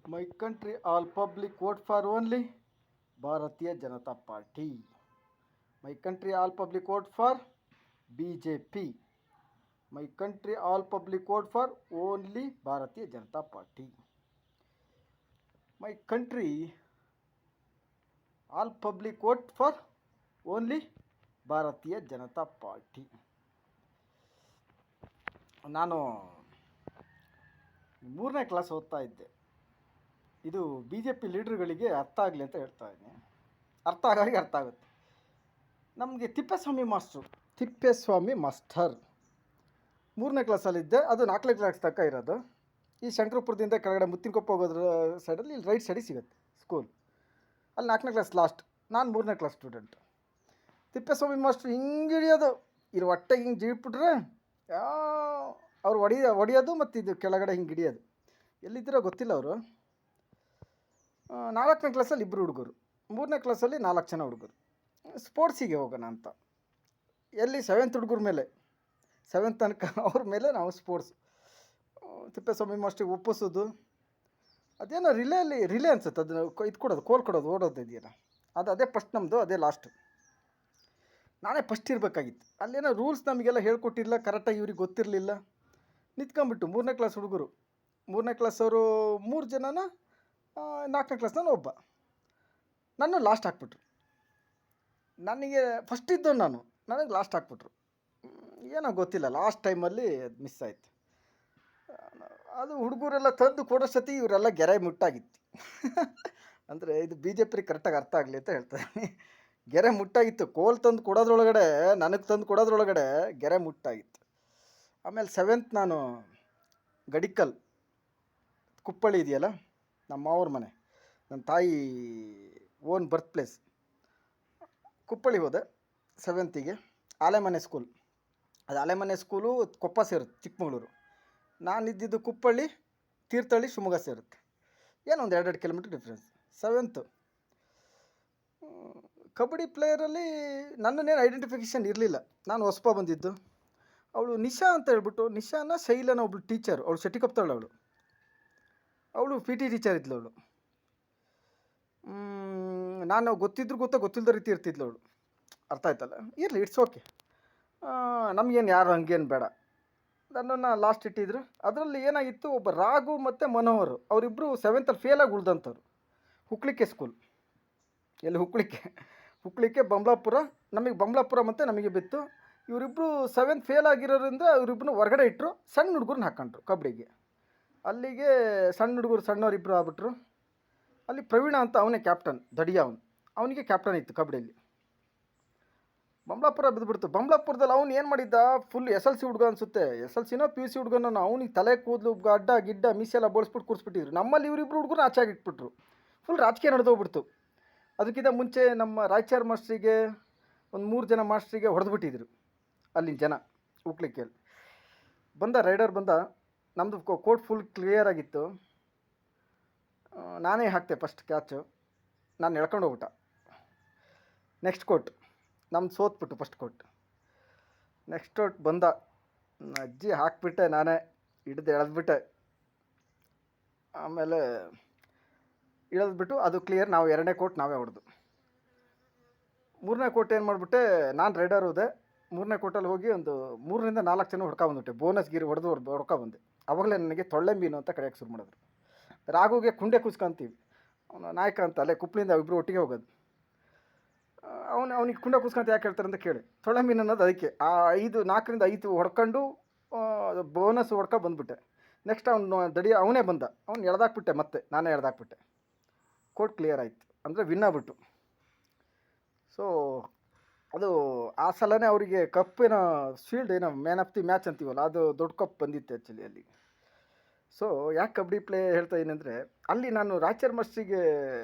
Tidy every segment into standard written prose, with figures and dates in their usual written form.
My country, all public vote for only Bharatiya Janata Party. My country, all public vote for BJP. My country, all public vote for only Bharatiya Janata Party. My country, all public vote for only ಭಾರತೀಯ Janata party. ನಾನು 3ನೇ class ಓದ್ತಾ ಇದ್ದೆ. ಇದು B J P ಲೀಡ್ರುಗಳಿಗೆ ಅರ್ಥ ಆಗಲಿ ಅಂತ ಹೇಳ್ತಾ ಇದ್ದೀನಿ. ಅರ್ಥ ಆಗೋರಿಗೆ ಅರ್ಥ ಆಗುತ್ತೆ. ನಮಗೆ ತಿಪ್ಪೇಸ್ವಾಮಿ ಮಾಸ್ಟರ್ 3ನೇ ಕ್ಲಾಸಲ್ಲಿದ್ದೆ. ಅದು 4ನೇ ಕ್ಲಾಸ್ ತನಕ ಇರೋದು. ಈ ಶಂಕರಪುರದಿಂದ ಕೆಳಗಡೆ ಮುತ್ತಿನಕೊಪ್ಪ ಹೋಗೋದ್ರ ಸೈಡಲ್ಲಿ ಇಲ್ಲಿ ರೈಟ್ ಸೈಡಿಗೆ ಸಿಗುತ್ತೆ ಸ್ಕೂಲ್. ಅಲ್ಲಿ 4ನೇ ಕ್ಲಾಸ್ ಲಾಸ್ಟ್. ನಾನು 3ನೇ ಕ್ಲಾಸ್ ಸ್ಟೂಡೆಂಟ್. ತಿಪ್ಪೇಸ್ವಾಮಿ ಮಾಸ್ಟ್ರು ಹಿಂಗೆ ಹಿಡಿಯೋದು, ಇರು ಹೊಟ್ಟೆಗೆ ಹಿಂಗೆ ಜಿಡ್ಬಿಟ್ರೆ ಅವ್ರು ಹೊಡಿಯೋದು ಮತ್ತು ಇದು ಕೆಳಗಡೆ ಹಿಂಗೆ ಹಿಡಿಯೋದು. ಎಲ್ಲಿದ್ದೀರೋ ಗೊತ್ತಿಲ್ಲ ಅವರು. 4ನೇ ಕ್ಲಾಸಲ್ಲಿ 2 ಹುಡುಗರು, 3ನೇ ಕ್ಲಾಸಲ್ಲಿ 4 ಜನ ಹುಡುಗರು. ಸ್ಪೋರ್ಟ್ಸಿಗೆ ಹೋಗೋಣ ಅಂತ ಎಲ್ಲಿ 7th ಹುಡುಗರ ಮೇಲೆ 7th ತನಕ ಅವ್ರ ಮೇಲೆ ನಾವು ಸ್ಪೋರ್ಟ್ಸ್. ತಿಪ್ಪೇಸ್ವಾಮಿ ಮಾಸ್ಟ್ರಿಗೆ ಒಪ್ಪಿಸೋದು, ಅದೇನೋ ರಿಲೇ ಅನ್ಸುತ್ತೆ. ಅದನ್ನು ಇದು ಕೊಡೋದು, ಕೋಲ್ ಕೊಡೋದು, ಓಡೋದು ಇದೆಯಲ್ಲ, ಅದೇ ಫಸ್ಟ್ ನಮ್ಮದು, ಅದೇ ಲಾಸ್ಟ್. ನಾನೇ ಫಸ್ಟ್ ಇರಬೇಕಾಗಿತ್ತು. ಅಲ್ಲೇನೋ ರೂಲ್ಸ್ ನಮಗೆಲ್ಲ ಹೇಳ್ಕೊಟ್ಟಿರಲಿಲ್ಲ, ಕರೆಕ್ಟಾಗಿ ಇವ್ರಿಗೆ ಗೊತ್ತಿರಲಿಲ್ಲ. ನಿಂತ್ಕೊಂಬಿಟ್ಟು 3ನೇ ಕ್ಲಾಸ್ ಹುಡುಗರು, 3ನೇ ಕ್ಲಾಸವರು 3 ಜನನ, 4ನೇ ಕ್ಲಾಸ್ನ ಒಬ್ಬ, ನನ್ನ ಲಾಸ್ಟ್ ಹಾಕ್ಬಿಟ್ರು. ನನಗೆ ಫಸ್ಟ್ ಇದ್ದವು ನಾನು, ನನಗೆ ಲಾಸ್ಟ್ ಹಾಕ್ಬಿಟ್ರು. ಏನೋ ಗೊತ್ತಿಲ್ಲ, ಲಾಸ್ಟ್ ಟೈಮಲ್ಲಿ ಅದು ಮಿಸ್ ಆಯಿತು. ಅದು ಹುಡುಗರೆಲ್ಲ ತಂದು ಕೊಡೋ ಸತಿ ಇವರೆಲ್ಲ ಗೆರೆ ಮುಟ್ಟಾಗಿತ್ತು. ಅಂದರೆ ಇದು ಬಿ ಜೆ ಪಿ ಕರೆಕ್ಟಾಗಿ ಅರ್ಥ ಆಗಲಿ ಅಂತ ಹೇಳ್ತಾಯಿದ್ದೀನಿ. ಗೆರೆ ಮುಟ್ಟಾಗಿತ್ತು. ಕೋಲ್ ತಂದು ಕೊಡೋದ್ರೊಳಗಡೆ, ನನಗೆ ತಂದು ಕೊಡೋದ್ರೊಳಗಡೆ ಗೆರೆ ಮುಟ್ಟಾಗಿತ್ತು. ಆಮೇಲೆ 7th ನಾನು ಗಡಿಕಲ್, ಕುಪ್ಪಳ್ಳಿ ಇದೆಯಲ್ಲ ನಮ್ಮ ಮಾವ್ರ ಮನೆ, ನನ್ನ ತಾಯಿ ಓನ್ ಬರ್ತ್ ಪ್ಲೇಸ್, ಕುಪ್ಪಳ್ಳಿ ಹೋದೆ 7th. ಆಲೆಮನೆ ಸ್ಕೂಲ್, ಅದು ಆಲೆಮನೆ ಸ್ಕೂಲು ಕೊಪ್ಪ ಸೇರುತ್ತೆ, ಚಿಕ್ಕಮಗಳೂರು. ನಾನಿದ್ದಿದ್ದು ಕುಪ್ಪಳ್ಳಿ, ತೀರ್ಥಹಳ್ಳಿ, ಶಿವಮೊಗ್ಗ ಸೇರುತ್ತೆ. ಏನೋ ಒಂದು 2 ಕಿಲೋಮೀಟ್ರ್ ಡಿಫ್ರೆನ್ಸ್. 7th ಕಬಡ್ಡಿ ಪ್ಲೇಯರಲ್ಲಿ ನನ್ನನ್ನೇನು ಐಡೆಂಟಿಫಿಕೇಷನ್ ಇರಲಿಲ್ಲ. ನಾನು ಹೊಸಬ ಬಂದಿದ್ದು. ಅವಳು ನಿಶಾ ಅಂತ ಹೇಳ್ಬಿಟ್ಟು, ನಿಶಾನ ಶೈಲನ ಒಬ್ಳು ಟೀಚರ್, ಅವಳು ಶೆಟ್ಟಿಕೊಪ್ತಾಳೆ. ಅವಳು ಪಿ ಟಿ ಟೀಚರ್ ಇದ್ಲು ಅವಳು. ನಾನು ಗೊತ್ತಿಲ್ಲದ ರೀತಿ ಇರ್ತಿದ್ಲು ಅವಳು. ಅರ್ಥ ಆಯ್ತಲ್ಲ, ಇರಲಿ, ಇಟ್ಸ್ ಓಕೆ. ನಮಗೇನು ಯಾರು ಹಂಗೇನು ಬೇಡ. ನನ್ನನ್ನು ಲಾಸ್ಟ್ ಇಟ್ಟಿದ್ರು. ಅದರಲ್ಲಿ ಏನಾಗಿತ್ತು, ಒಬ್ಬ ರಾಘು ಮತ್ತು ಮನೋಹರ್, ಅವರಿಬ್ಬರು 7th ಫೇಲಾಗಿ ಉಳ್ದಂಥವ್ರು. ಹುಕ್ಳಿಕೆ ಸ್ಕೂಲ್, ಎಲ್ಲಿ ಹುಕ್ಳಿಕೆ ಬಂಬ್ಲಾಪುರ. ನಮಗೆ ಬಂಬ್ಲಾಪುರ ಮತ್ತು ನಮಗೆ ಬಿತ್ತು. ಇವರಿಬ್ಬರು 7th ಫೇಲ್ ಆಗಿರೋದ್ರಿಂದ ಇವರಿಬ್ಬರು ಹೊರಗಡೆ ಇಟ್ಟರು. ಸಣ್ಣ ಹುಡುಗರನ್ನ ಹಾಕೊಂಡ್ರು ಕಬಡ್ಡಿಗೆ. ಅಲ್ಲಿಗೆ ಸಣ್ಣ ಹುಡುಗರು ಸಣ್ಣವರಿಬ್ಬರು ಆಗ್ಬಿಟ್ರು. ಅಲ್ಲಿ ಪ್ರವೀಣ ಅಂತ ಅವನೇ ಕ್ಯಾಪ್ಟನ್, ದಡಿಯ ಅವನಿಗೆ ಕ್ಯಾಪ್ಟನ್ ಇತ್ತು ಕಬಡ್ಡಿಯಲ್ಲಿ. ಬಂಬ್ಲಾಪುರ ಬಿದ್ದುಬಿಡ್ತು. ಬಂಬ್ಲಾಪುರದಲ್ಲಿ ಅವ್ನು ಏನು ಮಾಡಿದ್ದ, ಫುಲ್ SLC ಹುಡುಗ ಅನಿಸುತ್ತೆ, SLCನ PUC ಹುಡುಗನ. ಅವನಿಗೆ ತಲೆ ಕೂದಲು ಅಡ್ಡ ಗಿಡ್ಡ ಮೀಸೆಲ್ಲ ಬೋಳಿಸ್ಬಿಟ್ಟು ಕೂರಿಸ್ಬಿಟ್ಟಿದ್ರು. ನಮ್ಮಲ್ಲಿ ಇವರಿಬ್ಬರು ಹುಡುಗರು ಆಚಾಗಿಟ್ಬಿಟ್ರು. ಫುಲ್ ರಾಜಕೀಯ ನಡೆದೋಗ್ಬಿಡ್ತು. ಅದಕ್ಕಿಂತ ಮುಂಚೆ ನಮ್ಮ ರಾಯಚಾರ್ ಮಾಸ್ಟ್ರಿಗೆ ಒಂದು 3 ಜನ ಮಾಸ್ಟ್ರಿಗೆ ಹೊಡೆದ್ಬಿಟ್ಟಿದ್ರು ಅಲ್ಲಿನ ಜನ. ಹುಕ್ಳಿಕೆಯಲ್ಲಿ ಬಂದ ರೈಡರ್ ಬಂದ, ನಮ್ಮದು ಕೋರ್ಟ್ ಫುಲ್ ಕ್ಲಿಯರ್ ಆಗಿತ್ತು. ನಾನೇ ಹಾಕ್ತೆ ಫಸ್ಟ್ ಕ್ಯಾಚು. ನಾನು ಎಳ್ಕೊಂಡು ಹೋಗ್ಬಿಟ್ಟ. ನೆಕ್ಸ್ಟ್ ಕೋರ್ಟ್ ನಮ್ದು ಸೋತ್ಬಿಟ್ಟು ಫಸ್ಟ್ ಕೋರ್ಟ್. ನೆಕ್ಸ್ಟ್ ಕೋರ್ಟ್ ಬಂದ, ಅಜ್ಜಿ ಹಾಕ್ಬಿಟ್ಟೆ, ನಾನೇ ಹಿಡ್ದು ಎಳೆದ್ಬಿಟ್ಟೆ. ಆಮೇಲೆ ಇಳಿದ್ಬಿಟ್ಟು ಅದು ಕ್ಲಿಯರ್. ನಾವು 2ನೇ ಕೋರ್ಟ್ ನಾವೇ ಹೊಡೆದು. 3ನೇ ಕೋರ್ಟ್ ಏನು ಮಾಡಿಬಿಟ್ಟೆ, ನಾನು ರೈಡರ್ ಹೋದೆ. 3ನೇ ಕೋರ್ಟಲ್ಲಿ ಹೋಗಿ ಒಂದು 3ರಿಂದ 4 ಜನ ಹೊಡ್ಕೊಬಂದ್ಬಿಟ್ಟೆ. ಬೋನಸ್ ಗಿರಿ ಹೊಡ್ಕೊಬಂದೆ. ಅವಾಗಲೇ ನನಗೆ ತೊಳ್ಳೆ ಮೀನು ಅಂತ ಕರೆಯೋಕ್ಕೆ ಶುರು ಮಾಡಿದ್ರು. ರಾಘುಗೆ ಕುಂಡೆ ಕೂಸ್ಕೊಂತೀವಿ, ಅವನು ನಾಯಕ ಅಂತ, ಅಲ್ಲೇ ಕುಪ್ಪಳಿಂದ ಇಬ್ಬರು ಒಟ್ಟಿಗೆ ಹೋಗೋದು. ಅವನಿಗೆ ಕುಂಡೆ ಕೂಸ್ಕೊಂತ ಯಾಕೆ ಹೇಳ್ತಾರೆ ಅಂತ ಕೇಳಿ, ತೊಳ್ಳೆ ಮೀನು ಅನ್ನೋದು ಅದಕ್ಕೆ. ಆ 4ರಿಂದ 5 ಹೊಡ್ಕೊಂಡು ಬೋನಸ್ ಹೊಡ್ಕೊ ಬಂದುಬಿಟ್ಟೆ. ನೆಕ್ಸ್ಟ್ ಅವನು ಅವನೇ ಬಂದ, ಅವ್ನು ಎಳ್ದಾಕ್ಬಿಟ್ಟೆ, ಮತ್ತೆ ನಾನೇ ಎಳ್ದಾಕ್ಬಿಟ್ಟೆ. ಕೋರ್ಟ್ ಕ್ಲಿಯರ್ ಆಯಿತು, ಅಂದರೆ ವಿನ್ ಆಗ್ಬಿಟ್ಟು. ಸೊ ಅದು ಆ ಸಲನೇ ಅವರಿಗೆ ಕಪ್ಪಿನ ಶೀಲ್ಡ್, ಏನೋ ಮ್ಯಾನ್ ಆಫ್ ದಿ ಮ್ಯಾಚ್ ಅಂತೀವಲ್ಲ, ಅದು ದೊಡ್ಡ ಕಪ್ ಬಂದಿತ್ತು ಆ್ಯಕ್ಚುಲಿ ಅಲ್ಲಿ. ಸೊ ಯಾಕೆ ಕಬಡ್ಡಿ ಪ್ಲೇ ಹೇಳ್ತಾ ಏನಂದರೆ, ಅಲ್ಲಿ ನಾನು ರಾಯಚೂರು ಮಾಸ್ಟ್ರಿಗೆ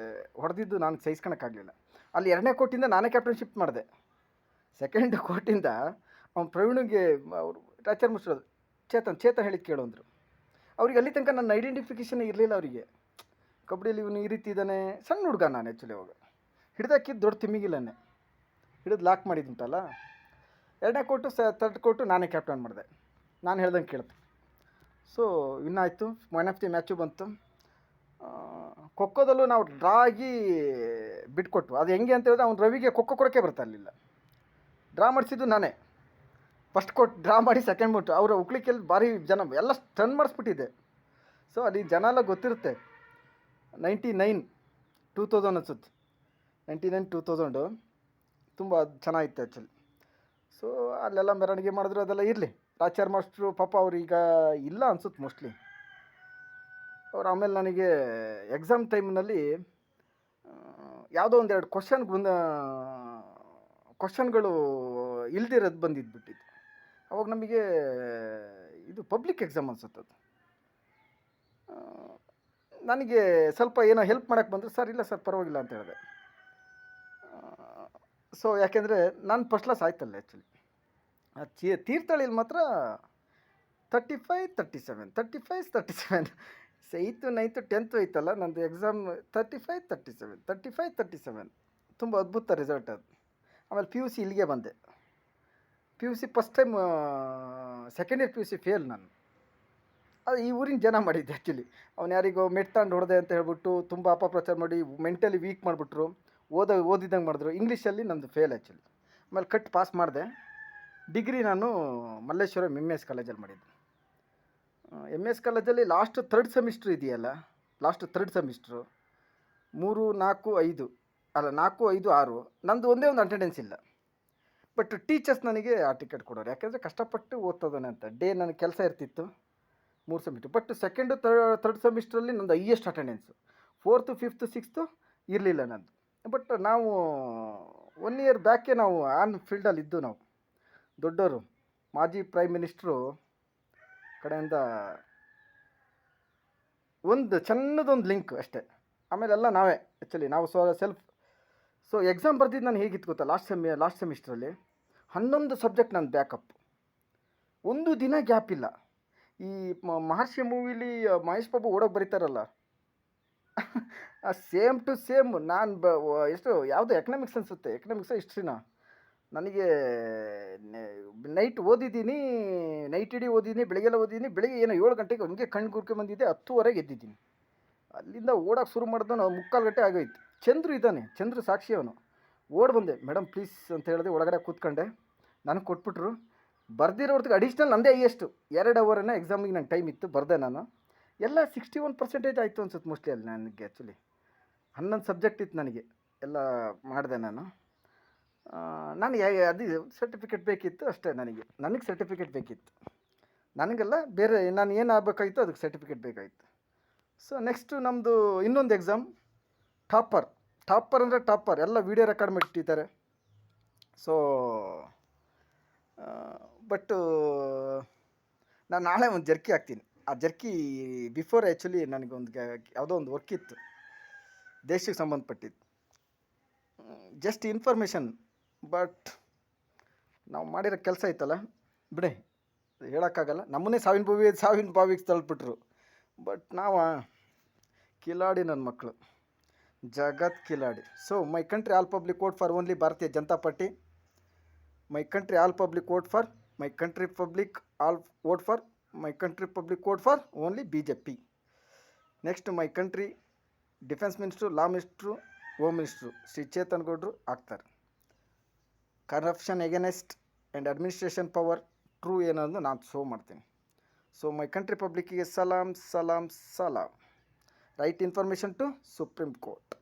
ಹೊಡೆದಿದ್ದು ನಾನು ಸಹಿಸ್ಕೊಳಕ್ಕಾಗಲಿಲ್ಲ. ಅಲ್ಲಿ 2ನೇ ಕೋರ್ಟಿಂದ ನಾನೇ ಕ್ಯಾಪ್ಟನ್ಶಿಪ್ ಮಾಡಿದೆ. 2nd ಕೋರ್ಟಿಂದ ಅವ್ನು ಪ್ರವೀಣಿಗೆ ಅವರು ರಾಯಚೂರು ಮಾಸ್ಟರ್ ಚೇತನ್ ಹೇಳಿದ್ದು ಕೇಳು ಅಂದರು. ಅವ್ರಿಗೆ ಅಲ್ಲಿ ತನಕ ನನ್ನ ಐಡೆಂಟಿಫಿಕೇಷನ್ ಇರಲಿಲ್ಲ ಅವರಿಗೆ. ಕಬಡ್ಡಿಯಲ್ಲಿ ಇವನು ಈ ರೀತಿ ಇದ್ದಾನೆ. ಸಣ್ಣ ಹುಡುಗ ನಾನು ಆ್ಯಕ್ಚುಲಿ ಅವಾಗ. ಹಿಡ್ದಾಕಿದ್ದು ದೊಡ್ಡ ತಿಮ್ಮಿಗಿಲ್ಲನೇ ಹಿಡಿದು ಲಾಕ್ ಮಾಡಿದ್ದುಂಟಲ್ಲ. 2ನೇ ಕೋರ್ಟು 3rd ಕೋರ್ಟು ನಾನೇ ಕ್ಯಾಪ್ಟನ್ ಮಾಡಿದೆ. ನಾನು ಹೇಳ್ದಂಗೆ ಕೇಳ್ತೆ. ಸೊ ವಿನ್ ಆಯಿತು. ಮ್ಯಾನ್ ಆಫ್ ದಿ ಮ್ಯಾಚು ಬಂತು. ಖೋಖೋದಲ್ಲೂ ನಾವು ಡ್ರಾ ಆಗಿ ಬಿಟ್ಕೊಟ್ಟು ಅದು ಹೆಂಗೆ ಅಂತ ಹೇಳಿದ್ರೆ ಅವ್ನು ರವಿಗೆ ಖೋಖೋ ಕೊಡೋಕ್ಕೆ ಬರ್ತಾ ಇರಲಿಲ್ಲ. ಡ್ರಾ ಮಾಡಿಸಿದ್ದು ನಾನೇ ಫಸ್ಟ್ ಕೊಟ್ಟು ಡ್ರಾ ಮಾಡಿ ಸೆಕೆಂಡ್ ಬಿಟ್ಟು ಅವರು ಉಕ್ಳಿಕೆಲ್ಲಿ ಭಾರಿ ಜನ ಎಲ್ಲ ಸ್ಟನ್ ಮಾಡಿಸ್ಬಿಟ್ಟಿದ್ದೆ. ಸೊ ಅಲ್ಲಿ ಜನ ಎಲ್ಲ ಗೊತ್ತಿರುತ್ತೆ. 2000 ಅನ್ಸುತ್ತೆ, 2000 ತುಂಬ ಚೆನ್ನಾಗಿತ್ತು ಆ್ಯಕ್ಚುಲಿ. ಸೊ ಅಲ್ಲೆಲ್ಲ ಮೆರವಣಿಗೆ ಮಾಡಿದ್ರು, ಅದೆಲ್ಲ ಇರಲಿ. ರಾಚಾರ್ ಮಾಸ್ಟ್ರು ಪಾಪ ಅವ್ರು ಈಗ ಇಲ್ಲ ಅನ್ಸುತ್ತೆ ಮೋಸ್ಟ್ಲಿ. ಅವ್ರು ಆಮೇಲೆ ನನಗೆ ಎಕ್ಸಾಮ್ ಟೈಮ್ನಲ್ಲಿ ಯಾವುದೋ ಒಂದೆರಡು ಕ್ವಶನ್ಗಳು ಇಲ್ದಿರೋದು ಬಂದಿದ್ಬಿಟ್ಟಿತ್ತು. ಅವಾಗ ನಮಗೆ ಇದು ಪಬ್ಲಿಕ್ ಎಕ್ಸಾಮ್ ಅನ್ಸುತ್ತೆ ಅದು. ನನಗೆ ಸ್ವಲ್ಪ ಏನೋ ಹೆಲ್ಪ್ ಮಾಡೋಕ್ಕೆ ಬಂದರು. ಸರ್ ಇಲ್ಲ ಸರ್ ಪರವಾಗಿಲ್ಲ ಅಂತ ಹೇಳಿದೆ. ಸೊ ಯಾಕೆಂದರೆ ನಾನು ಫಸ್ಟ್ ಕ್ಲಾಸ್ ಆಯ್ತಲ್ಲ ಆ್ಯಕ್ಚುಲಿ. ತೀರ್ಥಹಳ್ಳಿಲಿ ಮಾತ್ರ 35-37 8th 9th 10th ಐತಲ್ಲ ನಂದು ಎಕ್ಸಾಮ್ 35-37 ತುಂಬ ಅದ್ಭುತ ರಿಸಲ್ಟ್ ಅದು. ಆಮೇಲೆ PUC ಇಲ್ಲಿಗೆ ಬಂದೆ. PUC first time second year PUC fail ನಾನು. ಅದು ಈ ಊರಿನ ಜನ ಮಾಡಿದ್ದೆ ಆ್ಯಕ್ಚುಲಿ. ಅವ್ನು ಯಾರಿಗೋ ಮೆಟ್ತಾಂಡು ಹೊಡೆದೆ ಅಂತ ಹೇಳ್ಬಿಟ್ಟು ತುಂಬ ಅಪಪ್ರಚಾರ ಮಾಡಿ ಮೆಂಟಲಿ ವೀಕ್ ಮಾಡಿಬಿಟ್ರು. ಓದಿದಂಗೆ ಮಾಡಿದ್ರು. ಇಂಗ್ಲೀಷಲ್ಲಿ ನಂದು ಫೇಲ್ ಆ್ಯಕ್ಚುಲಿ. ಆಮೇಲೆ ಪಾಸ್ ಮಾಡಿದೆ. ಡಿಗ್ರಿ ನಾನು ಮಲ್ಲೇಶ್ವರಂ MS ಕಾಲೇಜಲ್ಲಿ ಮಾಡಿದ್ದೆ. MS ಕಾಲೇಜಲ್ಲಿ ಲಾಸ್ಟ್ 3rd ಸೆಮಿಸ್ಟ್ರ್ ಇದೆಯಲ್ಲ, ಲಾಸ್ಟ್ 3rd ಸೆಮಿಸ್ಟ್ರು 3, 4, 5 ಅಲ್ಲ 4, 5, 6 ನಂದು ಒಂದೇ ಒಂದು ಅಟೆಂಡೆನ್ಸ್ ಇಲ್ಲ. ಬಟ್ ಟೀಚರ್ಸ್ ನನಗೆ ಆ ಟಿಕೆಟ್ ಕೊಡೋರು, ಯಾಕೆಂದರೆ ಕಷ್ಟಪಟ್ಟು ಓದ್ತದಾನೆ ಅಂತ. ನನಗೆ ಕೆಲಸ ಇರ್ತಿತ್ತು 3 ಸೆಮಿಸ್ಟ್ರ್. ಬಟ್ 2nd 3rd ಸೆಮಿಸ್ಟ್ರಲ್ಲಿ ನಂದು highest attendance. 4th 5th 6th ಇರಲಿಲ್ಲ ನಂದು. ಬಟ್ ನಾವು 1 ಇಯರ್ ಬ್ಯಾಕೆ ನಾವು ಆನ್ ಫೀಲ್ಡಲ್ಲಿ ಇದ್ದು, ನಾವು ದೊಡ್ಡವರು ಮಾಜಿ ಪ್ರೈಮ್ ಮಿನಿಸ್ಟ್ರು ಕಡೆಯಿಂದ ಒಂದು ಸಣ್ಣದೊಂದು ಲಿಂಕ್ ಅಷ್ಟೇ. ಆಮೇಲೆಲ್ಲ ನಾವೇ ಆ್ಯಕ್ಚುಲಿ ನಾವು ಸೆಲ್ಫ್. ಸೊ ಎಕ್ಸಾಮ್ ಬರ್ದಿದ್ದು ನಾನು ಹೇಗಿತ್ತು ಗೊತ್ತಾ, ಲಾಸ್ಟ್ ಸೆಮಿಸ್ಟ್ರಲ್ಲಿ 11 ಸಬ್ಜೆಕ್ಟ್ ನಾನು ಬ್ಯಾಕಪ್, ಒಂದು ದಿನ ಗ್ಯಾಪ್ ಇಲ್ಲ. ಈ ಮಹರ್ಷಿ ಮೂವಿಲಿ ಮಹೇಶ್ ಬಾಬು ಓಡೋಗಿ ಬರೀತಾರಲ್ಲ ಸೇಮ್ ಟು ಸೇಮ್ ನಾನು ಎಷ್ಟು ಯಾವುದು ಎಕನಾಮಿಕ್ಸ್ ಅನಿಸುತ್ತೆ, ಎಕನಾಮಿಕ್ಸ್ ಹಿಸ್ಟ್ರಿನ ನನಗೆ ನೈಟ್ ಓದಿದ್ದೀನಿ, ನೈಟ್ ಇಡೀ ಓದಿದ್ದೀನಿ, ಬೆಳಗ್ಗೆಲ್ಲ ಓದಿದ್ದೀನಿ. ಬೆಳಗ್ಗೆ ಏನೋ 7 ಗಂಟೆಗೆ ಹಂಗೆ ಕಣ್ಣು ಗುರ್ಕೆ ಬಂದಿದ್ದೆ, 10:30 ಎದ್ದಿದ್ದೀನಿ. ಅಲ್ಲಿಂದ ಓಡೋಕೆ ಶುರು ಮಾಡಿದ್ದು ನಾವು 3/4 ಗಂಟೆ ಆಗೋಯ್ತು. ಚಂದ್ರು ಇದ್ದಾನೆ, ಚಂದ್ರು ಸಾಕ್ಷಿ ಅವನು. ಓಡಿ ಬಂದೆ, ಮೇಡಮ್ ಪ್ಲೀಸ್ ಅಂತ ಹೇಳಿದೆ. ಒಳಗಡೆ ಕೂತ್ಕೊಂಡೆ, ನನಗೆ ಕೊಟ್ಬಿಟ್ರು. ಬರ್ದಿರೋ ಹೊರತು ಅಡಿಷ್ನಲ್ ನಂದೇ ಹೈಯೆಸ್ಟು. 2 ಅವರನ್ನ ಎಕ್ಸಾಮಿಗೆ ನಂಗೆ ಟೈಮ್ ಇತ್ತು, ಬರ್ದೆ ನಾನು. ಎಲ್ಲ 61% ಆಯಿತು ಅನ್ಸುತ್ತೆ ಮೋಸ್ಟ್ಲಿ ಅಲ್ಲಿ ನನಗೆ. ಆ್ಯಕ್ಚುಲಿ 11 ಸಬ್ಜೆಕ್ಟ್ ಇತ್ತು ನನಗೆ, ಎಲ್ಲ ಮಾಡಿದೆ ನಾನು. ಅದು ಸರ್ಟಿಫಿಕೇಟ್ ಬೇಕಿತ್ತು ಅಷ್ಟೇ. ನನಗೆ ಸರ್ಟಿಫಿಕೇಟ್ ಬೇಕಿತ್ತು, ನನಗೆಲ್ಲ ಬೇರೆ ನಾನು ಏನು ಆಗಬೇಕಾಗಿತ್ತು ಅದಕ್ಕೆ ಸರ್ಟಿಫಿಕೇಟ್ ಬೇಕಾಗಿತ್ತು. ಸೊ ನೆಕ್ಸ್ಟು ನಮ್ಮದು ಇನ್ನೊಂದು ಎಕ್ಸಾಮ್ ಟಾಪರ್ ಅಂದರೆ ಟಾಪರ್ ಎಲ್ಲ ವೀಡಿಯೋ ರೆಕಾರ್ಡ್ ಮಾಡಿಟ್ಟಿದ್ದಾರೆ. ಸೊ ಬಟ್ಟು ನಾನು ನಾಳೆ ಒಂದು ಜರ್ಕಿ ಹಾಕ್ತೀನಿ. ಆ ಜರ್ಕಿ ಬಿಫೋರ್ ಆ್ಯಕ್ಚುಲಿ ನನಗೊಂದು ಯಾವುದೋ ಒಂದು ವರ್ಕ್ ಇತ್ತು, ದೇಶಕ್ಕೆ ಸಂಬಂಧಪಟ್ಟಿದ್ದು, ಜಸ್ಟ್ ಇನ್ಫಾರ್ಮೇಷನ್. ಬಟ್ ನಾವು ಮಾಡಿರೋ ಕೆಲಸ ಐತಲ್ಲ ಬಿಡಿ, ಹೇಳೋಕ್ಕಾಗಲ್ಲ. ನಮ್ಮನ್ನೇ ಸಾವಿನ ಬಾವಿಗೆ ತಳ್ಳಿಬಿಟ್ರು. ಬಟ್ ನಾವು ಕಿಲಾಡಿ ನನ್ನ ಮಕ್ಕಳು, ಜಗತ್ ಕಿಲಾಡಿ. So my country all public vote for only Bharatiya Janata Party. My country all public vote for my country public all vote for my country public vote for only BJP. Next my country defence minister, law minister, home minister Shri Chetan ಗೌಡ್ರು ಆಗ್ತಾರೆ. Corruption against and administration power through ಏನನ್ನು ನಾನು show ಮಾಡ್ತೀನಿ. So my country ಪಬ್ಲಿಕ್ಕಿಗೆ ಸಲಾಮ್. Right information to supreme court.